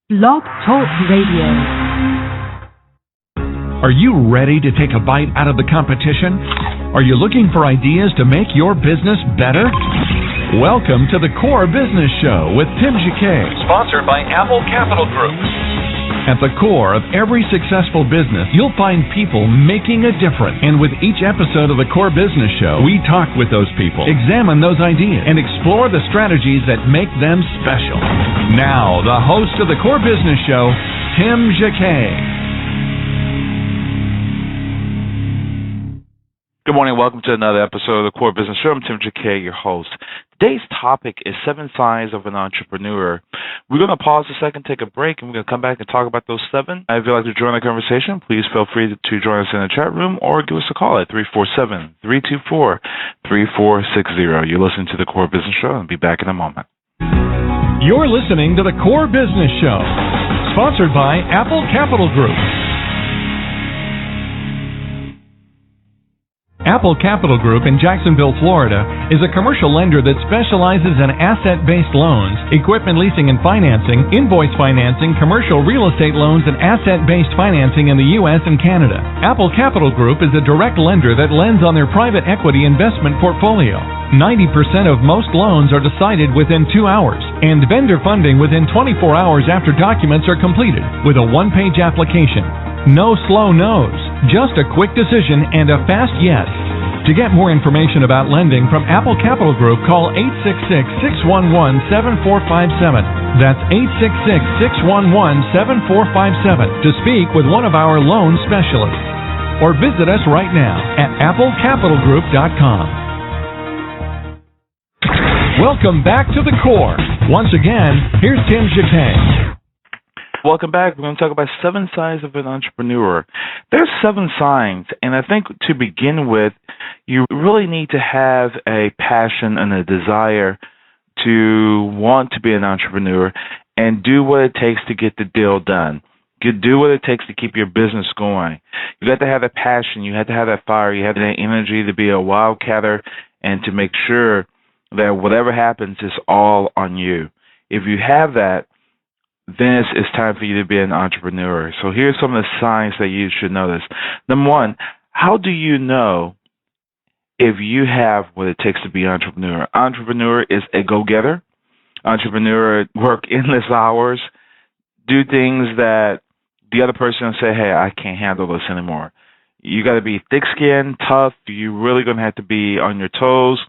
Blog Talk Radio. Are you ready to take a bite out of the competition? Are you looking for ideas to make your business better? Welcome to the Core Business Show with Tim Jacquet, sponsored by Apple Capital Group. At the core of every successful business, you'll find people making a difference. And with each episode of the Core Business Show, we talk with those people, examine those ideas, and explore the strategies that make them special. Now, the host of the Core Business Show, Tim Jacquet. Good morning. Welcome to another episode of the Core Business Show. I'm Tim Jacquet, your host. Today's topic is 7 signs of an entrepreneur. We're going to pause a second, take a break, and we're going to come back and talk about those 7. If you'd like to join the conversation, please feel free to join us in the chat room or give us a call at 347-324-3460. You're listening to the Core Business Show, and I'll be back in a moment. You're listening to the Core Business Show, sponsored by Apple Capital Group. Apple Capital Group in Jacksonville, Florida, is a commercial lender that specializes in asset-based loans, equipment leasing and financing, invoice financing, commercial real estate loans, and asset-based financing in the U.S. and Canada. Apple Capital Group is a direct lender that lends on their private equity investment portfolio. 90% of most loans are decided within 2 hours, and vendor funding within 24 hours after documents are completed, with a one-page application. No slow no's, just a quick decision and a fast yes. To get more information about lending from Apple Capital Group, call 866-611-7457. That's 866-611-7457 to speak with one of our loan specialists. Or visit us right now at applecapitalgroup.com. Welcome back to the Core. Once again, here's Tim Jacquet. Welcome back. We're going to talk about 7 signs of an entrepreneur. There's 7 signs, and I think to begin with, you really need to have a passion and a desire to want to be an entrepreneur and do what it takes to get the deal done. You do what it takes to keep your business going. You got to have that passion. You have to have that fire. You have that energy to be a wildcatter and to make sure that whatever happens is all on you. If you have that, then it's time for you to be an entrepreneur. So here's some of the signs that you should notice. Number 1, how do you know if you have what it takes to be an entrepreneur? Entrepreneur is a go-getter. Entrepreneur work endless hours, do things that the other person will say, hey, I can't handle this anymore. You got to be thick-skinned, tough. You're really going to have to be on your toes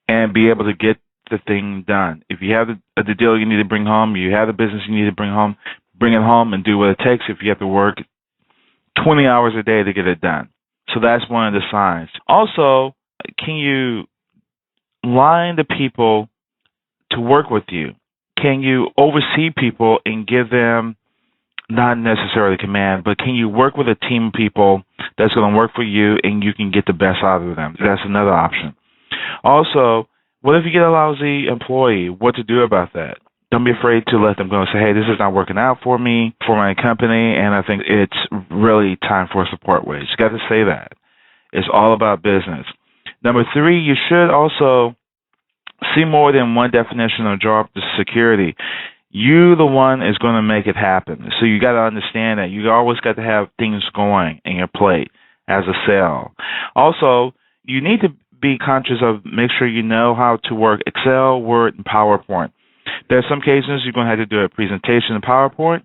and be able to get the thing done. If you have the deal you need to bring home, you have the business you need to bring home, bring it home and do what it takes if you have to work 20 hours a day to get it done. So that's one of the signs. Also, can you line the people to work with you? Can you oversee people and give them not necessarily command, but can you work with a team of people that's going to work for you and you can get the best out of them? That's another option. Also, what if you get a lousy employee? What to do about that? Don't be afraid to let them go and say, hey, this is not working out for me, for my company, and I think it's really time for a support wage. You got to say that. It's all about business. Number 3, you should also see more than one definition of job security. You, the one, is going to make it happen. So you got to understand that. You always got to have things going in your plate as a sale. Also, you need to be conscious of, make sure you know how to work Excel, Word, and PowerPoint. There are some cases you're going to have to do a presentation in PowerPoint.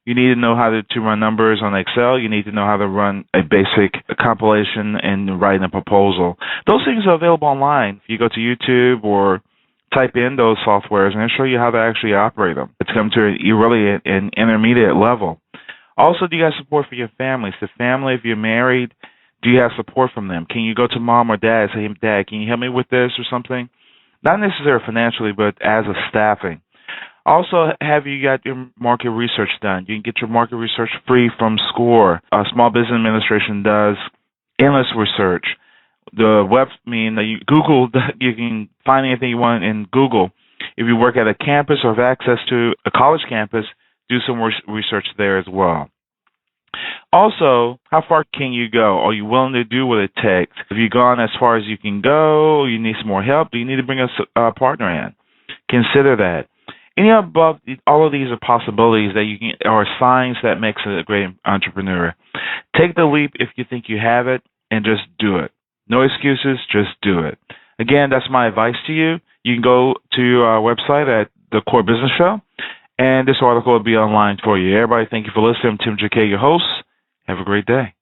You need to know how to run numbers on Excel. You need to know how to run a basic compilation and write a proposal. Those things are available online. If you go to YouTube or type in those softwares, and they'll show you how to actually operate them. It's come to really an intermediate level. Also, do you have support for your families? The family, if you're married, do you have support from them? Can you go to mom or dad and say, hey, Dad, can you help me with this or something? Not necessarily financially, but as a staffing. Also, have you got your market research done? You can get your market research free from SCORE. Small Business Administration does endless research. The web, Google, you can find anything you want in Google. If you work at a campus or have access to a college campus, do some research there as well. Also, how far can you go? Are you willing to do what it takes? Have you gone as far as you can go? You need some more help? Do you need to bring a partner in? Consider that. any above, all of these are possibilities that you can, or signs that makes a great entrepreneur. Take the leap if you think you have it, and just do it. No excuses, just do it. Again, that's my advice to you. You can go to our website at The Core Business Show, and this article will be online for you. Everybody, thank you for listening. I'm Tim Jacquet, your host. Have a great day.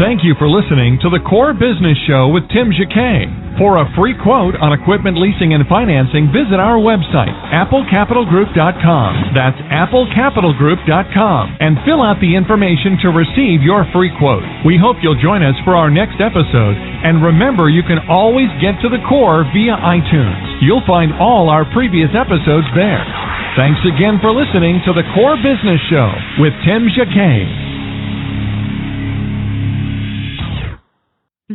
Thank you for listening to The Core Business Show with Tim Jacquet. For a free quote on equipment leasing and financing, visit our website, applecapitalgroup.com. That's applecapitalgroup.com. And fill out the information to receive your free quote. We hope you'll join us for our next episode. And remember, you can always get to the core via iTunes. You'll find all our previous episodes there. Thanks again for listening to The Core Business Show with Tim Jacquet.